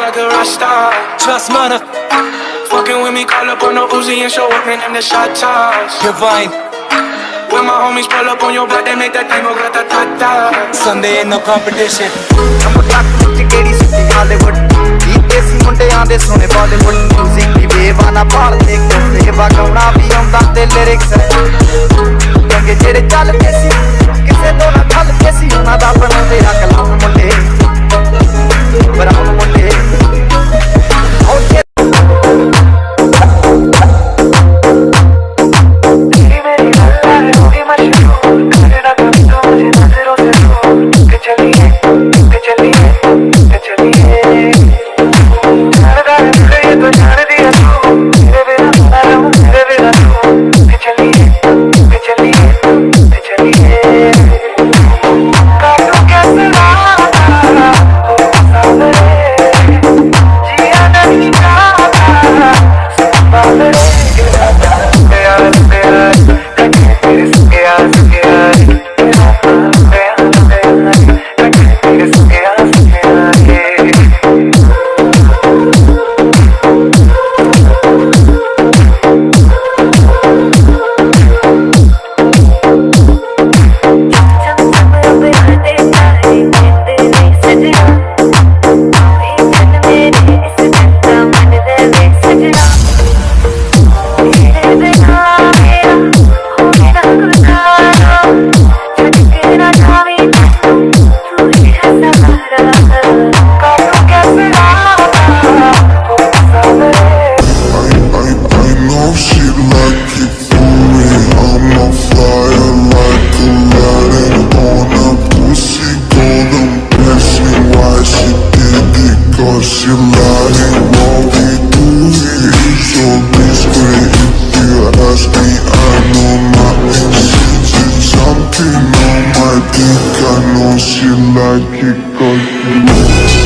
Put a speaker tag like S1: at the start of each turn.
S1: like a Rasta. Trust mana. Fucking with me, call up on the Uzi and show up, man, in the shot toss. Divine. When my homies pull up on your block, they make that thing go grata-ta-ta. Sunday ain't no competition.
S2: I'm a clock with Katie City, Hollywood. EKC ਮੁੰਡਿਆਂ ਦੇ ਸੋਹਣੇ Bollywood music ਦੀ ਬੇਵਾਨਾ ਪਾਲਦੇ ਕਿਸੇ ਵਗਾਉਣਾ ਵੀ ਆਉਂਦਾ ਤੇ lyrics ਚੰਗੇ ਜਿਹੜੇ ਚੱਲਦੇ ਸੀ ਕਿਸੇ ਤੋਂ ਨਾ ਚੱਲਦੇ ਸੀ ਉਹਨਾਂ ਦਾ ਬਣਾਉਂਦੇ ਆ ਕਲਾਮ ਮੁੰਡੇ ਬਰਾਮ ਮੁੰਡੇ
S3: You're lying, what we do here is so discreet. If you ask me, I know my exes is something on my dick. I know she like it 'cause you